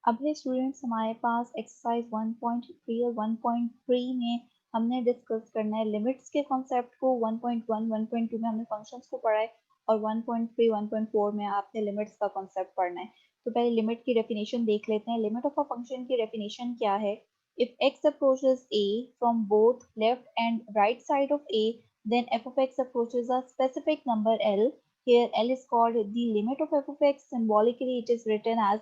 अपने स्टूडेंट्स हमारे पास एक्सरसाइज 1.3 और 1.3 में हमने डिस्कस करना है लिमिट्स के कॉन्सेप्ट को। 1.1 1.2 में हमने फंक्शंस को पढ़ा है और 1.3 1.4 में आपने लिमिट्स का कॉन्सेप्ट पढ़ना है। तो पहले लिमिट की डेफिनेशन देख लेते हैं। लिमिट ऑफ अ फंक्शन की डेफिनेशन क्या है? If x approaches a from both left and right side of a, then f of x approaches a specific number l. Here l is called the limit of f of x. Symbolically it is written as,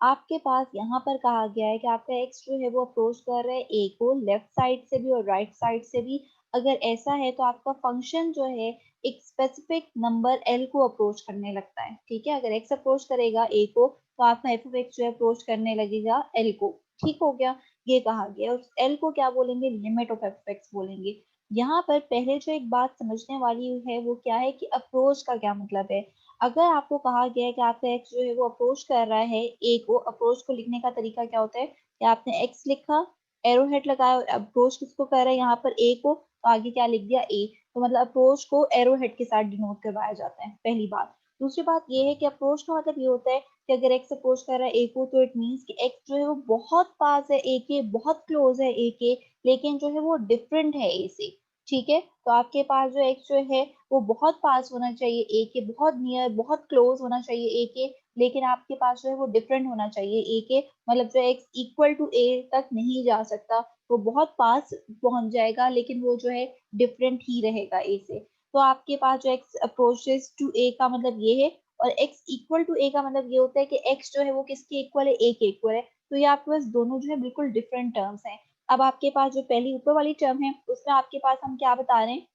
आपके पास यहाँ पर कहा गया है कि आपका x जो है वो अप्रोच कर रहा है a को लेफ्ट साइड से भी और राइट साइड से भी। अगर ऐसा है तो आपका फंक्शन जो है एक स्पेसिफिक नंबर l को अप्रोच करने लगता है। ठीक है, अगर x अप्रोच करेगा a को तो आपका f of x जो है अप्रोच करने लगेगा l को। ठीक हो गया, ये कहा गया। उस l को क्या बोलेंगे? Limit of f of x बोलेंगे। यहाँ पर पहले जो एक बात समझने वाली है वो क्या है कि अप्रोच का क्या मतलब है। अगर आपको कहा गया है कि आपका एक्स जो है वो अप्रोच कर रहा है ए को, अप्रोच को लिखने का तरीका क्या होता है कि आपने एक्स लिखा, एरो हेड लगाया, अप्रोच किसको कर रहा है यहाँ पर ए को, तो आगे क्या लिख दिया ए। तो मतलब अप्रोच को एरो हेड के साथ डिनोट करवाया जाता है, पहली बात। दूसरी बात ये है कि अप्रोच का मतलब ये होता है कि अगर एक्स अप्रोच कर रहा है ए को तो इट मीन्स कि एक्स जो है वो बहुत पास है ए के, बहुत क्लोज है ए के, लेकिन जो है वो डिफरेंट है ए से। ठीक है, तो आपके पास जो एक्स जो है वो बहुत पास होना चाहिए ए के, बहुत नियर, बहुत क्लोज होना चाहिए ए के, लेकिन आपके पास जो है वो डिफरेंट होना चाहिए ए के। मतलब जो एक्स इक्वल टू ए तक नहीं जा सकता, वो बहुत पास पहुंच जाएगा लेकिन वो जो है डिफरेंट ही रहेगा ए से। तो आपके पास जो एक्स अप्रोचेस टू ए का मतलब ये है, और एक्स इक्वल टू ए का मतलब ये होता है कि एक्स जो है वो किसके इक्वल है? ए के इक्वल है। तो ये आपके पास दोनों जो है बिल्कुल डिफरेंट टर्म्स हैं। अब आपके पास जो पहली ऊपर वाली टर्म है उसमें आपके पास हम क्या बता रहे हैं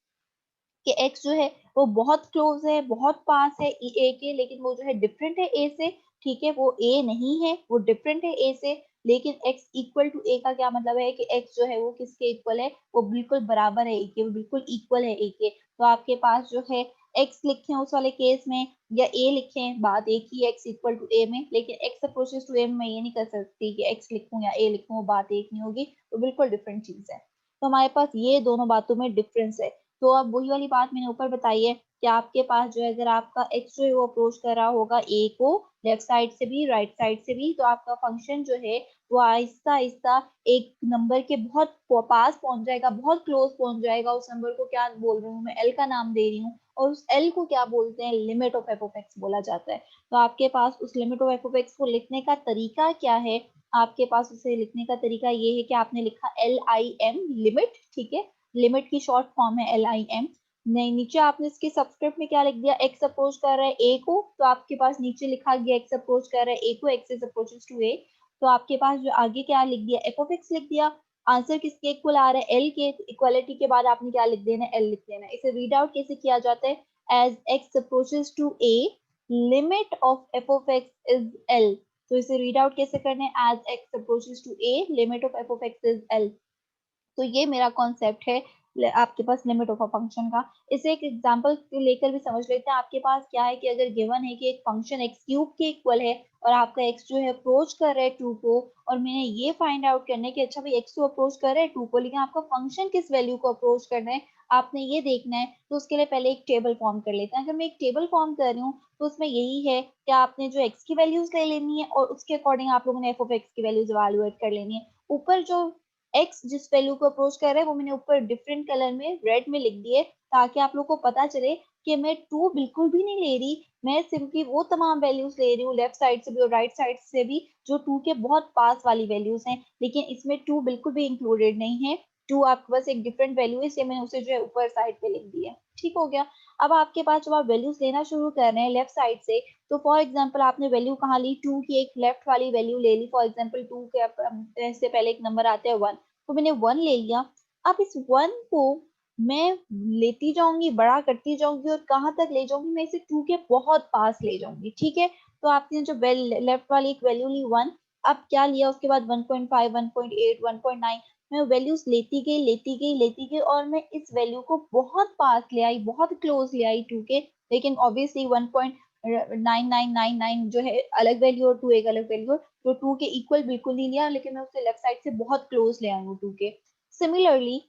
कि x जो है वो बहुत क्लोज है, बहुत पास है ए के, लेकिन वो जो है डिफरेंट है ए से। ठीक है, वो a नहीं है, वो डिफरेंट है a से। लेकिन x इक्वल टू a का क्या मतलब है कि x जो है वो किसके इक्वल है? वो बिल्कुल बराबर है a के, वो बिल्कुल इक्वल है a के। तो आपके पास जो है x लिखे उस वाले केस में या a लिखे, बात एक ही x इक्वल टू a में। लेकिन x अप्रोचेस टू a में मैं ये नहीं कर सकती कि x लिखूं या a लिखूं, वो बात एक नहीं होगी, वो बिल्कुल डिफरेंट चीज है। तो हमारे पास ये दोनों बातों में डिफरेंस है। तो अब वही वाली बात मैंने ऊपर बताई है कि आपके पास जो है अगर आपका एक्स जो है वो अप्रोच कर रहा होगा ए को लेफ्ट साइड से भी राइट साइड से भी, तो आपका फंक्शन जो है वो आहिस्ता आहिस्ता एक नंबर के बहुत पास पहुंच जाएगा, बहुत क्लोज पहुंच जाएगा। उस नंबर को क्या बोल रही हूँ मैं? एल का नाम दे रही हूँ, और उस एल को क्या बोलते हैं? Limit of f of x बोला जाता है। तो आपके पास उस limit of f of x को लिखने का तरीका क्या है? आपके पास उसे लिखने का तरीका ये है कि आपने लिखा एल आई एम, लिमिट। ठीक है, लिमिट की शॉर्ट फॉर्म है एल आई एम। नहीं, नीचे आपने इसके सबस्क्रिप्ट में क्या लिख दिया? एक्स अप्रोच कर रहा है ए को, तो आपके पास नीचे लिखा गया एक्स अप्रोच कर रहा है ए को, एक्स इज अप्रोचेस टू ए। तो आपके पास जो आगे क्या लिख दिया? एफ ऑफ एक्स लिख दिया। आंसर किसके इक्वल आ रहा है? एल के। इक्वालिटी के बाद आपने क्या लिख देना? एल लिख देना। इसे रीड आउट कैसे किया जाता है? As x approaches to a, limit of f of x is l. तो इसे रीड आउट कैसे करना है? As x approaches to a, limit of f of x is l. तो ये मेरा कॉन्सेप्ट है आपके पास लिमिट ऑफ अ फंक्शन का। इसे एक एग्जांपल लेकर भी समझ लेते हैं। आपके पास क्या है कि अगर गिवन है कि एक फंक्शन एक्स क्यूब के इक्वल है और आपका एक्स जो है अप्रोच कर रहा है टू को, और मैंने ये फाइंड आउट करना है कि अच्छा भाई एक्स तो अप्रोच कर रहा है टू को, लेकिन आपका फंक्शन किस वैल्यू को अप्रोच करना है आपने ये देखना है। तो उसके लिए पहले एक टेबल फॉर्म कर लेते हैं। अगर मैं एक टेबल फॉर्म कर रही हूँ तो उसमें यही है कि आपने जो एक्स की वैल्यूज ले लेनी है और उसके अकॉर्डिंग आप लोगों ने एफ ऑफ एक्स की वैल्यूज इवैल्यूएट कर लेनी है। ऊपर जो एक्स जिस वैल्यू को अप्रोच कर रहा है वो मैंने ऊपर डिफरेंट कलर में रेड में लिख दिए, ताकि आप लोग को पता चले कि मैं टू बिल्कुल भी नहीं ले रही। मैं सिंपली वो तमाम वैल्यूज ले रही हूँ लेफ्ट साइड से भी और राइट साइड से भी जो टू के बहुत पास वाली वैल्यूज हैं, लेकिन इसमें टू बिल्कुल भी इंक्लूडेड नहीं है। टू आपके पास एक डिफरेंट वैल्यू है, इसलिए मैंने उसे जो है ऊपर साइड पे लिख दिया। ठीक हो गया। अब आपके पास जब आप वैल्यूज लेना शुरू कर रहे हैं लेफ्ट साइड से, तो फॉर एग्जाम्पल आपने वैल्यू कहाँ ली? टू की एक लेफ्ट वाली वैल्यू ले ली। फॉर एग्जाम्पल टू के से पहले एक नंबर आता है वन, तो मैंने वन ले लिया। अब इस वन को मैं लेती जाऊंगी, बड़ा करती जाऊंगी, और कहाँ तक ले जाऊंगी? मैं इसे टू के बहुत पास ले जाऊंगी। ठीक है, तो आपने जो लेफ्ट वाली एक वैल्यू ली वन, अब क्या लिया उसके बाद? 1.5 1.8 1.9। मैं वैल्यूज लेती गई लेती गई लेती गई, और मैं इस वैल्यू को बहुत पास ले आई, बहुत क्लोज ले आई टू के। लेकिन ऑब्वियसली 1.9999 जो है अलग वैल्यू और टू एक अलग वैल्यू, तो टू के इक्वल बिल्कुल नहीं लिया, लेकिन मैं उससे लेफ्ट साइड से बहुत क्लोज ले आई हूँ टू के। सिमिलरली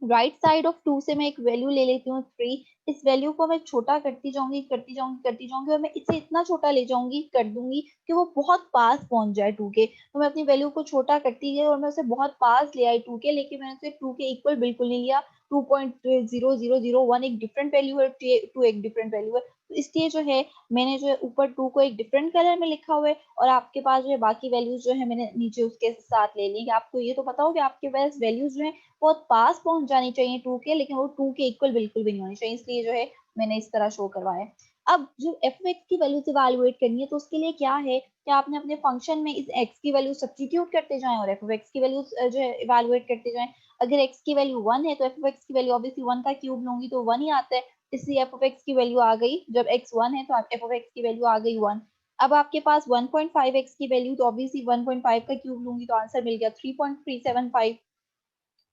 राइट साइड ऑफ 2 से मैं एक वैल्यू ले लेती हूँ 3। इस वैल्यू को मैं छोटा करती जाऊंगी करती जाऊंगी करती जाऊंगी और मैं इसे इतना छोटा ले जाऊंगी कर दूंगी कि वो बहुत पास पहुंच जाए 2 के। तो मैं अपनी वैल्यू को छोटा करती गई और मैं उसे बहुत पास ले आई 2 के, लेकिन मैंने उसे 2 के इक्वल बिल्कुल नहीं लिया। 2.0001 एक डिफरेंट वैल्यू है, 2 एक डिफरेंट वैल्यू है, तो इसलिए जो है मैंने जो है ऊपर 2 को एक डिफरेंट कलर में लिखा हुआ है और आपके पास जो है बाकी वैल्यूज जो है मैंने नीचे उसके साथ ले ली। आपको ये तो पता हो कि आपके पास वैल्यूज जो है बहुत पास पहुंच जानी चाहिए 2 के, लेकिन वो 2 के इक्वल बिल्कुल भी नहीं होनी चाहिए, इसलिए जो है मैंने इस तरह शो करवाया। अब जो एफ एक्स की वैल्यू इवेलुएट करनी है तो उसके लिए क्या है कि आपने अपने फंक्शन में इस एक्स की वैल्यू सब्स्टिट्यूट करते जाएं और एफ एक्स की वैल्यू जो है इवेलुएट करते जाएं। अगर एक्स की वैल्यू 1 है तो एफ एक्स की वैल्यू ऑब्वियसली 1 का क्यूब लूंगी तो 1 ही आता है, इसलिए एफ एक्स की वैल्यू आ गई। जब एक्स 1 है तो एफ एक्स की वैल्यू आ गई 1। अब आपके पास 1.5 एक्स की वैल्यू, तो ऑब्वियसली 1.5 का क्यूब लूंगी तो आंसर मिल गया 3.375।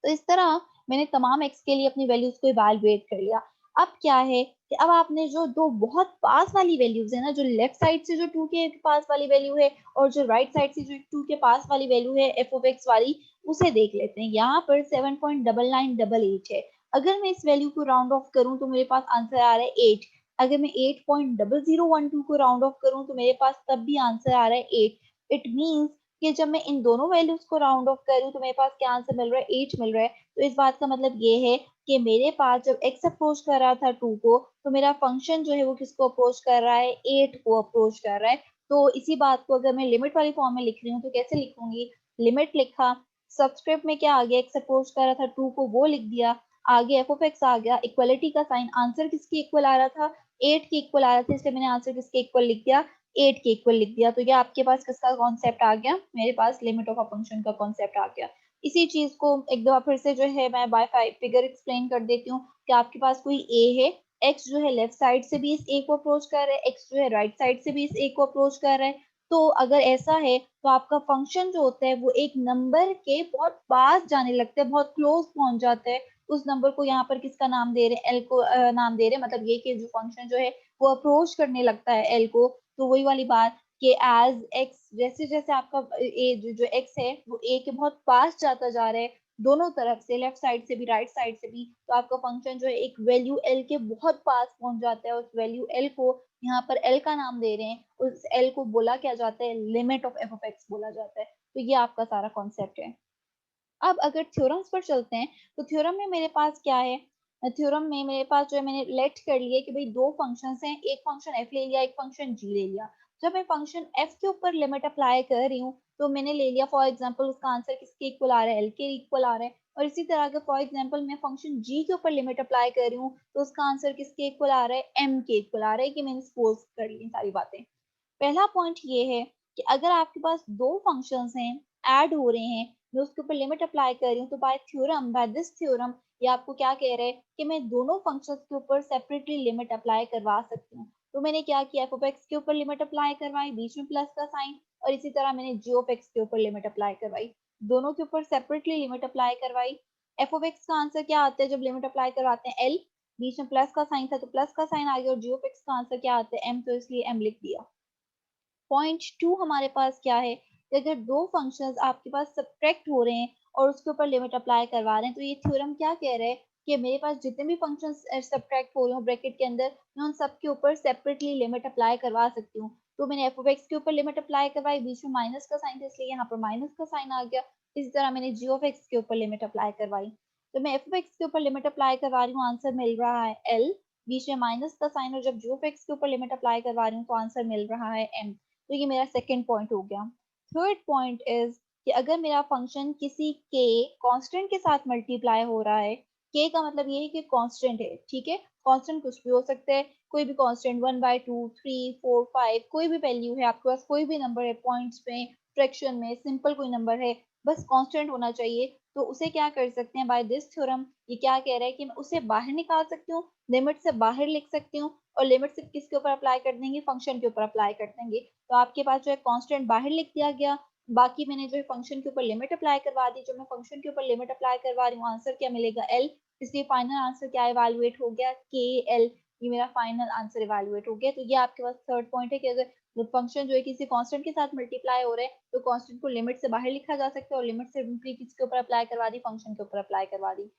तो इस तरह मैंने तमाम एक्स के लिए अपनी वैल्यूज को इवेलुएट कर लिया। अब क्या है कि अब आपने जो दो बहुत पास वाली वैल्यूज है ना, जो लेफ्ट साइड से जो 2 के पास वाली वैल्यू है और जो राइट साइड से जो 2 के पास वाली वैल्यू है एफ ऑफ एक्स वाली, उसे देख लेते हैं। यहाँ पर 7.9988 है। अगर मैं इस वैल्यू को राउंड ऑफ करूं तो मेरे पास आंसर आ रहा है 8। अगर मैं 8.0012 को राउंड ऑफ करूं तो मेरे पास तब भी आंसर आ रहा है 8। इट मीन्स कि जब मैं इन दोनों वैल्यूज को राउंड ऑफ करूं तो मेरे पास क्या आंसर मिल रहा है, 8 मिल रहा है। तो इस बात का मतलब ये है कि मेरे पास जब x अप्रोच कर रहा था 2 को, तो मेरा फंक्शन जो है वो किसको अप्रोच कर रहा है, 8 को अप्रोच कर रहा है। तो इसी बात को अगर मैं लिमिट वाली फॉर्म में लिख रही हूँ तो कैसे लिखूंगी, लिमिट लिखा, सबस्क्रिप्ट में क्या आ गया, x अप्रोच कर रहा था 2 को वो लिख दिया, आगे एफ ऑफ एक्स आ गया, इक्वलिटी का साइन, आंसर किसके इक्वल आ रहा था, 8 के इक्वल आ रहा था, इसलिए मैंने आंसर किसके इक्वल लिख दिया, 8 के इक्वल लिख दिया। तो ये आपके पास किसका कॉन्सेप्ट आ गया, मेरे पास लिमिट ऑफ अ फंक्शन का कॉन्सेप्ट आ गया। इसी चीज को एक दफा फिर से जो है मैं बाय फिगर एक्सप्लेन कर देती हूँ कि आपके पास कोई ए है, एक्स जो है लेफ्ट साइड से भी इस ए को अप्रोच कर रहा है, एक्स जो है राइट साइड से भी इस ए को अप्रोच कर रहा है। तो अगर ऐसा है तो आपका फंक्शन जो होता है वो एक नंबर के बहुत पास जाने लगता है, बहुत क्लोज पहुंच जाता है। उस नंबर को यहाँ पर किसका नाम दे रहे हैं, एल को नाम दे रहे हैं, मतलब ये कि जो फंक्शन जो है वो अप्रोच करने लगता है एल को। तो वही वाली बात कि एज एक्स, जैसे जैसे आपका ए जो एक्स है वो ए के बहुत पास जाता जा रहा है, दोनों तरफ से, लेफ्ट साइड से भी राइट साइड से भी, तो आपका फंक्शन जो है एक वैल्यू एल के बहुत पास पहुंच जाता है। उस वैल्यू एल को यहाँ पर एल का नाम दे रहे हैं, उस एल को बोला क्या जाता है, limit of f of x बोला जाता है। तो ये आपका सारा कॉन्सेप्ट है। अब अगर थ्योरम्स पर चलते हैं तो थ्योरम में मेरे पास क्या है, थ्योरम में मेरे पास जो है मैंने लेट कर लिया कि भाई दो फंक्शंस हैं, एक फंक्शन एफ ले लिया, एक फंक्शन जी ले लिया। जब मैं फंक्शन एफ के ऊपर लिमिट अप्लाई कर रही हूँ तो मैंने ले लिया फॉर एग्जांपल उसका आंसर किसके इक्वल आ रहा है, एल के इक्वल आ रहा है। और इसी तरह अगर फॉर एग्जांपल मैं फंक्शन जी के ऊपर लिमिट अप्लाई कर रही हूँ तो उसका आंसर किसके इक्वल आ रहा है, एम के इक्वल आ रहा है। कि मैंने सपोज कर ली सारी बातें। पहला पॉइंट ये है कि अगर आपके पास दो फंक्शंस हैं, ऐड हो रहे हैं, मैं उसके ऊपर लिमिट अप्लाई कर रही हूँ, तो by theorem, by this theorem, ये आपको क्या कह रहा है कि मैं दोनों फंक्शंस के ऊपर सेपरेटली लिमिट अप्लाई करवा सकती हूँ। तो मैंने क्या किया, एफ ऑफ एक्स के ऊपर लिमिट अप्लाई करवाई, बीच में प्लस का साइन, और इसी तरह मैंने जी ऑफ एक्स के ऊपर लिमिट अप्लाई करवाई, दोनों के ऊपर सेपरेटली लिमिट अप्लाई करवाई। एफ ऑफ एक्स का आंसर क्या आता है जब लिमिट अप्लाई करवाते हैं, एल, बीच में प्लस का साइन था तो प्लस का साइन आ गया, और जी ऑफ एक्स का आंसर क्या आता है, एम, तो इसलिए एम लिख दिया। पॉइंट टू हमारे पास क्या है कि अगर दो फंक्शंस आपके पास सब्ट्रैक्ट हो रहे हैं और उसके ऊपर लिमिट अप्लाई करवा रहे हैं, तो ये थ्योरम क्या कह रहा है कि मेरे पास जितने भी फंक्शंस सब्ट्रैक्ट हो रहे हो ब्रैकेट के अंदर, मैं उन सब के ऊपर सेपरेटली लिमिट अप्लाई करवा सकती हूँ। तो मैंने एफ ऑफ एक्स के ऊपर लिमिट अप्लाई करवाई, बीच में माइनस का साइन था इसलिए यहाँ पर माइनस का साइन आ गया। इसी तरह मैंने जी ऑफ एक्स के ऊपर लिमिट अप्लाई करवाई, तो मैं एफ ऑफ एक्स के ऊपर लिमिट अप्लाई करवा रही हूँ, आंसर मिल रहा है एल, बीच में माइनस का साइन, और जब जी ऑफ एक्स के ऊपर लिमिट अप्लाई करवा रही हूँ तो आंसर मिल रहा है एम। तो ये मेरा सेकेंड पॉइंट हो गया। थर्ड पॉइंट इज कि अगर मेरा फंक्शन किसी के कांस्टेंट के साथ मल्टीप्लाई हो रहा है, के का मतलब ये है कि कांस्टेंट है, ठीक है, कांस्टेंट कुछ भी हो सकता है, कोई भी कांस्टेंट, 1/2, 3, 4, 5, कोई भी वैल्यू है आपके पास, कोई भी नंबर है, पॉइंट्स में, फ्रैक्शन में, सिंपल कोई नंबर है, बस कांस्टेंट होना चाहिए। तो उसे क्या कर सकते हैं, बाय दिस थ्योरम, ये क्या कह रहा है कि मैं उसे बाहर निकाल सकती हूँ, लिमिट से बाहर लिख सकती हूँ, और लिमिट सिर्फ किसके ऊपर अप्लाई कर देंगे, फंक्शन के ऊपर अप्लाई कर देंगे। तो आपके पास जो है कांस्टेंट बाहर लिख दिया गया, बाकी मैंने जो है फंक्शन के ऊपर लिमिट अप्लाई करवा दी, जो मैं फंक्शन के ऊपर लिमिट अप्लाई करवा रही हूँ आंसर क्या मिलेगा, एल, इसलिए फाइनल आंसर क्या इवेलुएट हो गया, के एल। ये मेरा फाइनल आंसर इवेलुएट हो गया। तो ये आपके पास थर्ड पॉइंट है कि अगर फंक्शन जो है किसी कांस्टेंट के साथ मल्टीप्लाई हो रहे हैं तो कांस्टेंट को लिमिट से बाहर लिखा जा सकता है, और लिमिट से सिंपली किसके ऊपर अप्लाई करवा दी, फंक्शन के ऊपर अप्लाई करवा दी।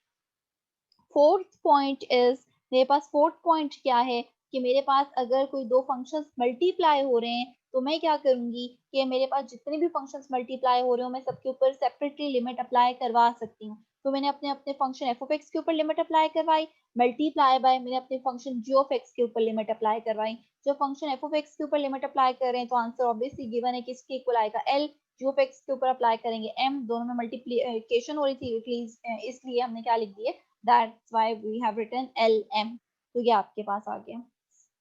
फोर्थ पॉइंट इज, मेरे पास फोर्थ पॉइंट क्या है कि मेरे पास अगर कोई दो फंक्शंस मल्टीप्लाई हो रहे हैं तो मैं क्या करूंगी कि मेरे पास जितने भी फंक्शंस मल्टीप्लाई हो रहे हो मैं सबके ऊपर सेपरेटली लिमिट अप्लाई करवा सकती हूँ। तो मैंने अपने अपने फंक्शन एफ ऑफ एक्स के ऊपर लिमिट अप्लाई करवाई, मल्टीप्लाई बाय मैंने अपने फंक्शन जी ऑफ एक्स के ऊपर लिमिट अप्लाई करवाई। जो फंक्शन एफ ऑफ एक्स के ऊपर लिमिट अप्लाई कर रहे हैं तो आंसर ऑब्वियसली गिवन है कि इसके इक्वल आएगा एल, जी ऑफ एक्स के ऊपर अप्लाई करेंगे एम, दोनों में मल्टीप्लिकेशन हो रही थी इसलिए हमने क्या लिख दिया, that's why we have written LM। तो ये आपके पास आ गया।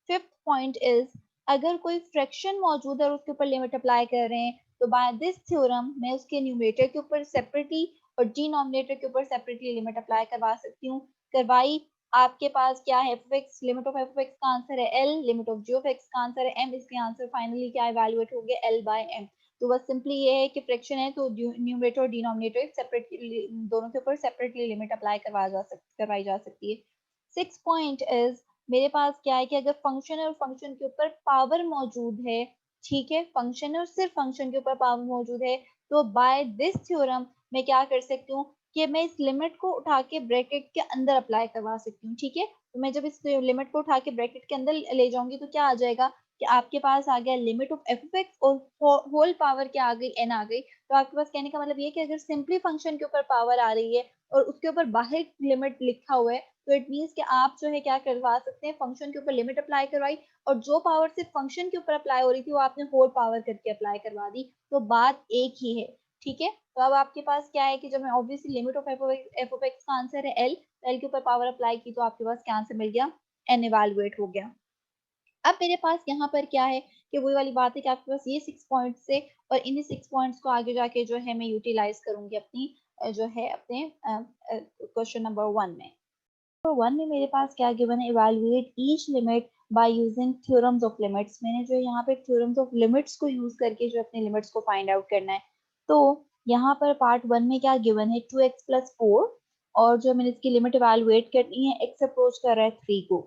फिफ्थ पॉइंट इज, अगर कोई फ्रैक्शन मौजूद है और उसके ऊपर लिमिट अप्लाई कर रहे हैं तो बाय दिस थ्योरम मैं उसके न्यूमरेटर के ऊपर सेपरेटली और डिनोमिनेटर के ऊपर सेपरेटली लिमिट अप्लाई करवा सकती हूँ। करवाई, आपके पास क्या है, f x, limit of f x का आंसर है l, limit of g of x का आंसर है एम, इसके आंसर फाइनली क्या इवैल्यूएट हो गया एल बाय एम। तो बस सिंपली ये है कि फ्रैक्शन है तो न्यूमरेटर और डिनोमिनेटर सेपरेटली दोनों के ऊपर सेपरेटली लिमिट अप्लाई करवाई जा सकती है। सिक्स पॉइंट इज, मेरे पास क्या है कि अगर फंक्शन है और फंक्शन के ऊपर पावर मौजूद है, ठीक है, फंक्शन है और सिर्फ फंक्शन के ऊपर पावर मौजूद है, तो बाय दिस थ्योरम मैं क्या कर सकती हूँ कि मैं इस लिमिट को उठा के ब्रैकेट के अंदर अप्लाई करवा सकती हूँ। ठीक है, तो मैं जब इस लिमिट को उठा के ब्रैकेट के अंदर ले जाऊंगी तो क्या आ जाएगा कि आपके पास आ गया लिमिट ऑफ एफ एक्स और होल पावर क्या आ गई, एन आ गई। तो आपके पास कहने का मतलब ये कि अगर सिंपली फंक्शन के ऊपर पावर आ रही है और उसके ऊपर बाहर लिमिट लिखा हुआ है तो इट मीन्स कि आप जो है क्या करवा सकते हैं, फंक्शन के ऊपर लिमिट अप्लाई करवाई और जो पावर सिर्फ फंक्शन के ऊपर अप्लाई हो रही थी वो आपने होल पावर करके अप्लाई करवा दी, तो बात एक ही है। ठीक है, तो अब आपके पास क्या है कि जब मैं obviously limit of f of x का आंसर है एल, एल के ऊपर पावर अप्लाई की तो आपके पास क्या आंसर मिल गया, एन इवैल्यूएट हो गया। अब मेरे पास यहाँ पर क्या है कि वही वाली बात है कि आपके पास ये 6 पॉइंट्स है और इन्हीं 6 पॉइंट्स को आगे जाके जो है मैं यूटिलाइज करूंगी अपनी जो है अपने क्वेश्चन नंबर 1 में। नंबर 1 में मेरे पास क्या गिवन है, evaluate each limit by using theorems of limits. मैंने जो यहाँ पे थ्योरम्स ऑफ लिमिट्स को यूज करके जो अपने लिमिट्स को फाइंड आउट करना है। तो यहाँ पर पार्ट 1 में क्या गिवन है, 2x+4 और जो मैंने इसकी लिमिट इवैल्यूएट करनी है, x अप्रोच कर रहा है 3 को।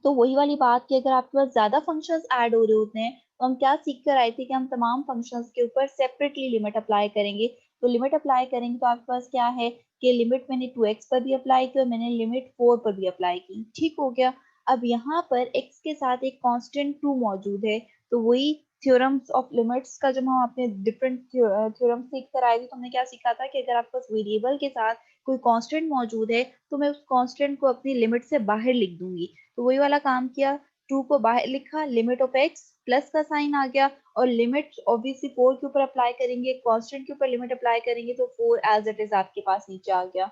तो वही वाली बात कि अगर आपके पास ज्यादा फंक्शंस ऐड हो रहे होते हैं तो हम क्या सीख कर आए थे कि हम तमाम फंक्शंस के ऊपर सेपरेटली लिमिट अप्लाई करेंगे। तो लिमिट अप्लाई करेंगे तो आपके पास क्या है कि लिमिट मैंने 2x पर भी अप्लाई की और मैंने लिमिट 4 पर भी अप्लाई की, ठीक हो गया। अब यहाँ पर x के साथ एक कांस्टेंट 2 मौजूद है, तो वही थ्योरम्स ऑफ लिमिट्स का जब हम अपने डिफरेंट थ्योरम सीख कर आए थे तो हमने क्या सीखा था कि अगर आपके पास वेरिएबल के साथ कोई कांस्टेंट मौजूद है तो मैं उस कांस्टेंट को अपनी लिमिट से बाहर लिख दूंगी। तो वही वाला काम किया, 2 को बाहर लिखा, लिमिट ऑफ एक्स प्लस का साइन आ गया और लिमिट ऑब्वियसली 4 के ऊपर अप्लाई करेंगे, कांस्टेंट के ऊपर लिमिट अप्लाई करेंगे तो 4 एज इट इज आपके पास नीचे आ गया।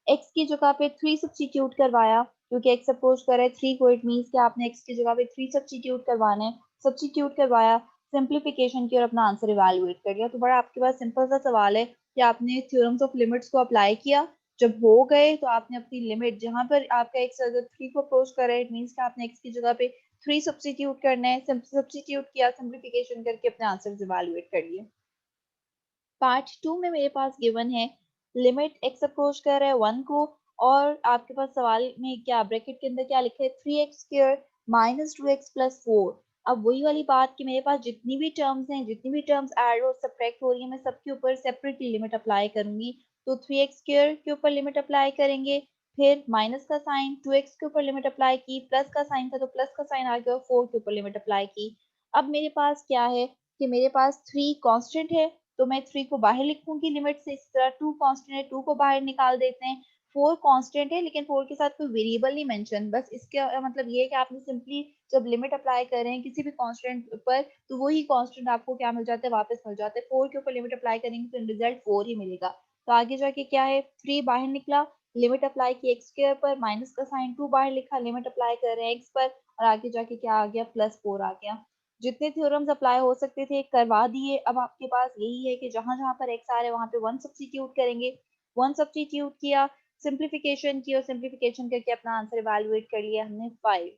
एक्स की जगह पे 3 सब्स्टिट्यूट करवाया क्योंकि एक्स अप्रोच कर रहा है 3 को, इट मींस कि आपने एक्स की जगह पे 3 सब्स्टिट्यूट करवाना है। सब्स्टिट्यूट करवाया, सिंप्लीफिकेशन की और अपना आंसर इवैल्यूएट कर लिया। तो बड़ा आपके पास सिंपल सा सवाल है कि आपने थ्योरम्स ऑफ लिमिट्स को अप्लाई किया, जब हो गए तो आपने अपनी लिमिट जहां पर आपका एक्स अगर 3 को अप्रोच कर रहा है, इट मींस कि आपने एक्स की जगह पे 3 सब्स्टिट्यूट करना है, सब्स्टिट्यूट किया, सिंप्लीफिकेशन करके अपने आंसर इवैल्यूएट कर लिए। पार्ट 2 में मेरे पास गिवन है लिमिट एक्स अप्रोच कर रहा है 1 को और आपके पास सवाल में क्या ब्रैकेट के अंदर क्या लिखा है, 3x² माइनस 2x+4। अब वही वाली बात कि मेरे पास जितनी भी टर्म्स हैं, जितनी भी टर्म्स ऐड और सब्ट्रैक्ट हो रही है, मैं सबके ऊपर सेपरेटली लिमिट अप्लाई करूंगी। तो 3x² के ऊपर लिमिट अप्लाई करेंगे, फिर माइनस का साइन, 2x के ऊपर लिमिट अप्लाई की, प्लस का साइन था तो प्लस का साइन आ गया, 4 के ऊपर लिमिट अप्लाई की। अब मेरे पास क्या है कि मेरे पास 3 कांस्टेंट है तो मैं 3 को बाहर लिखूंगी लिमिट से, इस तरह 2 कांस्टेंट है 2 को बाहर निकाल देते हैं। 4 कांस्टेंट है लेकिन 4 के साथ कोई वेरिएबल नहीं मेंशन, बस इसका मतलब ये है कि आपने सिंपली जब लिमिट अप्लाई कर रहे हैं किसी भी कांस्टेंट पर तो वही कांस्टेंट आपको क्या मिल जाता है, वापस मिल जाता है। 4 के ऊपर लिमिट अप्लाई करेंगे तो रिजल्ट 4 ही मिलेगा। तो आगे जाके क्या है, 3 बाहर निकला, लिमिट अप्लाई की x² पर, माइनस का साइन 2 बाहर लिखा, लिमिट अप्लाई कर रहे हैं x पर और आगे जाके क्या आ गया, +4 आ गया। जितने थ्योरम्स अप्लाई हो सकते थे करवा दिए। अब आपके पास यही है कि जहां जहां पर एक्स आ रहे हैं वहां पे 1 सब्स्टिट्यूट करेंगे, 1 सब्स्टिट्यूट किया, सिंप्लीफिकेशन की और सिंप्लीफिकेशन करके अपना आंसर इवैल्यूएट कर लिया हमने 5।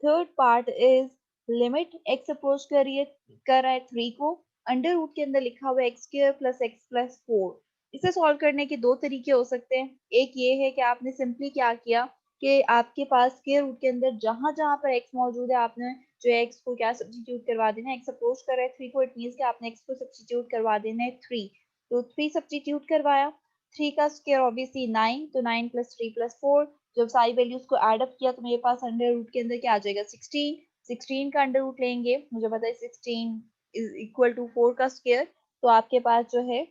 Third part is limit x approach कर रहा है 3 को, अंडर रूट के अंदर लिखा हुआ है x² प्लस x+4। इसे सॉल्व करने के दो तरीके हो सकते हैं। एक ये है कि आपने सिंपली क्या किया कि आपके पास स्क्वायर रूट के अंदर जहां जहां पर x मौजूद है आपने जो है x को क्या सब्स्टिट्यूट करवा देना है, x अप्रोच कर रहा है 3 को, इट मींस कि आपने x को सब्स्टिट्यूट करवा देना है 3। तो 3 सब्स्टिट्यूट करवाया, 3 का स्क्वायर ऑब्वियसली 9, तो 9 प्लस 3 प्लस 4, जब सारी वैल्यूज को ऐड अप किया तो मेरे पास अंडर रूट के अंदर क्या आ जाएगा 16, 16 का अंडर रूट लेंगे, मुझे पता है 16 इज इक्वल टू 4 का स्क्वायर, तो आपके पास जो है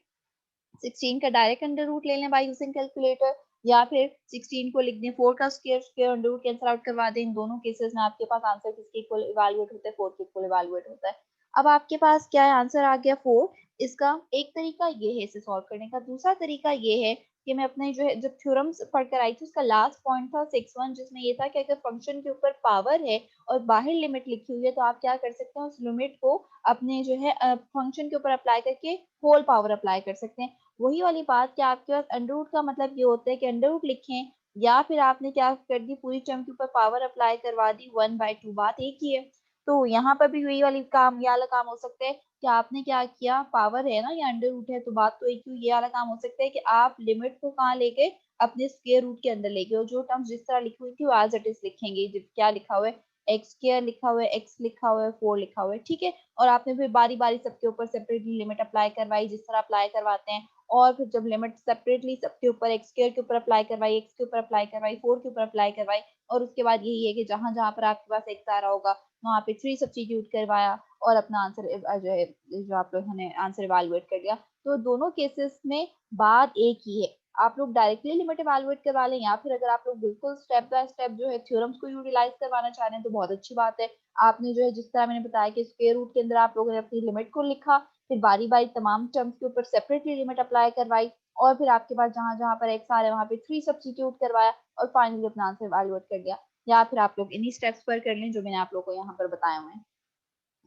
16 का डायरेक्ट अंडर रूट ले लें बाय यूजिंग कैलकुलेटर, या फिर 16 को लिख दें 4 का square, square under root cancel out करवा दें। इन दोनों केसेस में आपके पास आंसर किसके इक्वल इवैल्यूएट होता है, 4 के इक्वल इवैल्यूएट होता है। अब आपके पास क्या है, आंसर आ गया 4। इसका एक तरीका ये है इसे सॉल्व करने का, दूसरा तरीका ये है कि मैं अपने जो है जब थ्योरम्स पढ़कर आई थी उसका लास्ट पॉइंट था 6-1, जिसमें ये था कि अगर फंक्शन के ऊपर पावर है और बाहर लिमिट लिखी हुई है तो आप क्या कर सकते हैं, उस लिमिट को अपने जो है फंक्शन के ऊपर अप्लाई करके होल पावर अप्लाई कर सकते हैं। वही वाली बात कि आपके पास अंडर रूट का मतलब ये होता है कि अंडर रूट लिखें, या फिर आपने क्या कर दी, पूरी टर्म के ऊपर पावर अप्लाई करवा दी 1/2, बात एक ही है। तो यहाँ पर भी वही वाली काम, ये वाला काम हो सकता है कि आपने क्या किया, पावर है ना या अंडर रूट है, तो बात तो एक ही, ये वाला काम हो सकता है कि आप लिमिट को कहाँ ले गए, अपने स्क्वायर रूट के अंदर ले गए, और जो टर्म्स जिस तरह लिखी हुई थी वो एज इट इज लिखेंगे। क्या लिखा हुआ है, एक्स स्क्वायर लिखा हुआ है, एक्स लिखा हुआ है, 4 लिखा हुआ है, ठीक है। और आपने फिर बारी बारी सबके ऊपर सेपरेटली लिमिट अप्लाई करवाई जिस तरह अप्लाई करवाते हैं, और फिर जब लिमिट सेपरेटली सबके ऊपर एक्स स्क्वायर के ऊपर अप्लाई करवाई, एक्स के ऊपर अप्लाई करवाई, 4 के ऊपर अप्लाई करवाई, और उसके बाद यही है कि जहां जहां पर आपके पास एक्स आ रहा होगा वहां पे 3 सब्स्टिट्यूट करवाया और अपना आंसर जो है, जो आप लोगों ने आंसर इवैल्यूएट कर लिया। तो दोनों केसेस में बात एक ही है, आप लोग डायरेक्टली लिमिट इवैल्यूएट करवा लें, या फिर अगर आप लोग बिल्कुल स्टेप बाय स्टेप जो है थ्योरम्स को यूटिलाइज करवाना चाह रहे हैं तो बहुत अच्छी बात है। आपने जो है जिस तरह मैंने बताया कि स्क्वायर रूट के अंदर आप लोगों ने अपनी लिमिट को लिखा, फिर बारी बारी तमाम टर्म्स के ऊपर सेपरेटली लिमिट अप्लाई करवाई, और फिर आपके पास जहां जहां पर एक्स आ रहा है वहां पे 3 सब्स्टिट्यूट करवाया, और फाइनली अपना आंसर इवैल्यूएट कर दिया। या फिर आप लोग इन्हीं स्टेप्स पर कर लें जो मैंने आप लोगों को यहाँ पर बताए हुए हैं।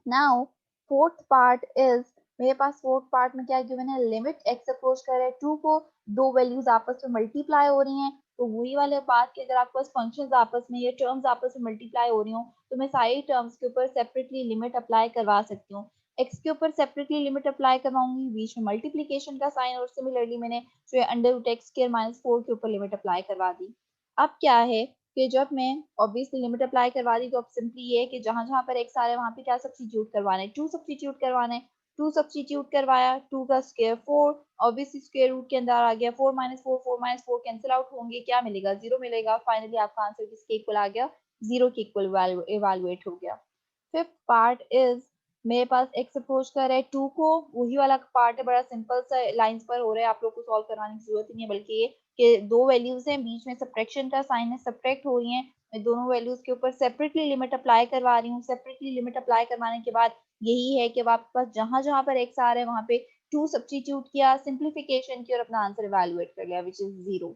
नाउ फोर्थ पार्ट इज, मेरे पास फोर्थ पार्ट में क्या गिवन है, लिमिट एक्स अप्रोच कर रहे हैं 2 को, दो वैल्यूज आपस में मल्टीप्लाई हो रही हैं, तो वही वाले बात कि अगर आपके पास फंक्शंस आपस में या टर्म्स आपस में मल्टीप्लाई हो रही हो तो मैं सारी टर्म्स के ऊपर सेपरेटली लिमिट अप्लाई करवा सकती हूँ। एक्स के ऊपर सेपरेटली लिमिट अप्लाई करवाऊंगी, बीच में मल्टीप्लीकेशन का साइन, और सिमिलरली मैंने जो है under root x square minus 4 के ऊपर लिमिट अप्लाई करवा दी। अब क्या है कि जब मैं ऑब्वियसली लिमिट अप्लाई करवा दी तो अब सिंपली ये है कि जहां जहां पर एक्स आ रहा है वहां पे क्या सब्स्टिट्यूट करवाना है, 2 सब्स्टिट्यूट करवाना है। 2 सब्स्टिट्यूट करवाया, 2 का स्क्वायर 4, ऑब्वियसली स्क्वायर रूट के अंदर आ गया 4 माइनस 4, 4 माइनस 4 कैंसिल आउट होंगे, क्या मिलेगा, 0 मिलेगा। फाइनली आपका आंसर किसके इक्वल आ गया, 0 के इक्वल इवैल्यूएट हो गया। फिफ्थ पार्ट इज, मेरे पास एक्स अप्रोच कर रहा है 2 को, वही वाला पार्ट है, बड़ा सिंपल सा लाइंस पर हो रहा है, आप लोग को सॉल्व करवाने की जरूरत ही नहीं है, बल्कि ये कि दो वैल्यूज हैं, बीच में सब्ट्रैक्शन का साइन है, सब्ट्रैक्ट हो रही हैं, मैं दोनों वैल्यूज के ऊपर सेपरेटली लिमिट अप्लाई करवा रही हूँ। सेपरेटली लिमिट अप्लाई करवाने के बाद यही है कि अब आपके पास जहां जहां पर एक्स आ रहा है वहां पे 2 सब्स्टिट्यूट किया, सिंप्लीफिकेशन की, और अपना आंसर इवैल्यूएट कर लिया विच इज 0।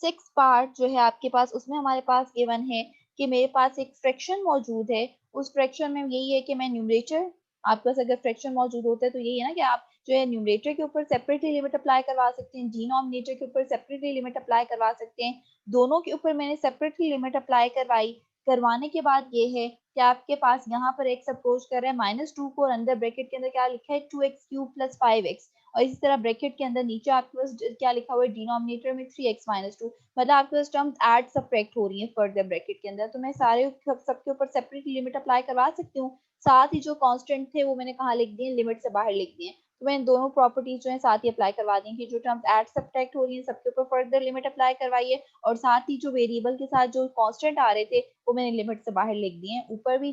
सिक्स पार्ट जो है आपके पास, उसमें हमारे पास गिवन है कि मेरे पास एक फ्रैक्शन मौजूद है, उस फ्रैक्शन में यही है कि मैं न्यूमरेटर, आपके पास अगर फ्रैक्शन मौजूद होता है तो यही है ना कि आप जो है न्यूमरेटर के ऊपर सेपरेटली लिमिट अप्लाई करवा सकते हैं, डिनोमिनेटर के ऊपर सेपरेटली लिमिट अप्लाई करवा सकते हैं। दोनों के ऊपर मैंने सेपरेटली लिमिट अप्लाई करवाई, करवाने के बाद ये है कि आपके पास यहाँ पर एक्स अप्रोच कर रहे हैं -2 को, और अंदर ब्रैकेट के अंदर क्या लिखा है 2x³ + 5x, और इसी तरह ब्रैकेट के अंदर नीचे आपके पास क्या लिखा हुआ है, डिनोमिनेटर में 3x - 2, मतलब आपके पास टर्म्स ऐड सब्ट्रैक्ट हो रही है फर्दर ब्रैकेट के अंदर, तो मैं सारे सबके ऊपर सेपरेट लिमिट अप्लाई करवा सकती हूँ। साथ ही जो कांस्टेंट थे वो मैंने कहाँ लिख दिए, लिमिट से बाहर लिख दिए, तो मैंने दोनों प्रॉपर्टीज जो है साथ ही अप्लाई करवा दी कि जो टर्म्स ऐड सब्ट्रैक्ट हो रही है सबके ऊपर फर्दर लिमिट अप्लाई करवाइए, और साथ ही जो वेरिएबल के साथ जो कांस्टेंट आ रहे थे वो मैंने लिमिट से बाहर लिख दिए, ऊपर भी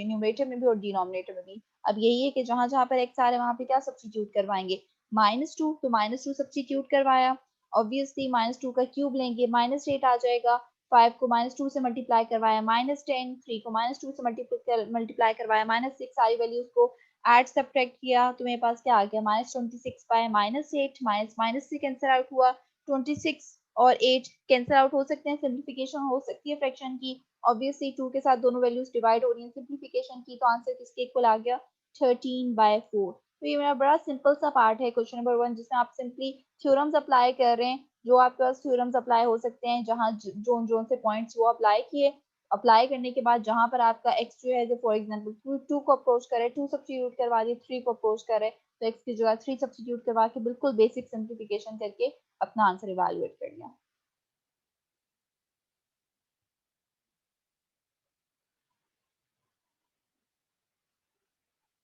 न्यूमरेटर में भी और डिनोमिनेटर में भी। अब यही है कि जहां जहां पर एक्स आ रहे हैं वहां पे क्या सब्स्टिट्यूट करवाएंगे, -2, तो -2 सब्स्टिट्यूट करवाया, ऑब्वियसली -2 का क्यूब लेंगे, -8 आ जाएगा, 5 को -2 से मल्टीप्लाई करवाया, -10, 3 को -2 से मल्टीप्लाई करवाया, -6, सारी वैल्यूज को ऐड सब्ट्रैक्ट किया, तो मेरे पास क्या आ गया, -26 बाय -8, माइनस से कैंसिल आउट हुआ, 26 और 8 कैंसिल आउट हो सकते हैं, सिंप्लीफिकेशन हो सकती है फ्रैक्शन की, ऑब्वियसली 2 के साथ दोनों वैल्यूज डिवाइड हो रही हैं, सिंप्लीफिकेशन की, तो आंसर किसके इक्वल आ गया, 13/4। तो ये मेरा बड़ा सिंपल सा पार्ट है क्वेश्चन नंबर 1, जिसमें आप सिंपली थ्योरम्स अप्लाई कर रहे हैं, जो आपके पास थ्योरम्स अप्लाई हो सकते हैं, जहां जोन जोन से पॉइंट्स वो अप्लाई किए, अप्लाई करने के बाद जहां पर आपका एक्स जो है, जो फॉर एग्जांपल 2 को अप्रोच करे, 2 सब्स्टिट्यूट करवा दिए, 3 को अप्रोच करे तो एक्स की जगह 3 सब्स्टिट्यूट करवा के बिल्कुल बेसिक सिंप्लीफिकेशन करके अपना आंसर इवैल्यूएट कर लिया।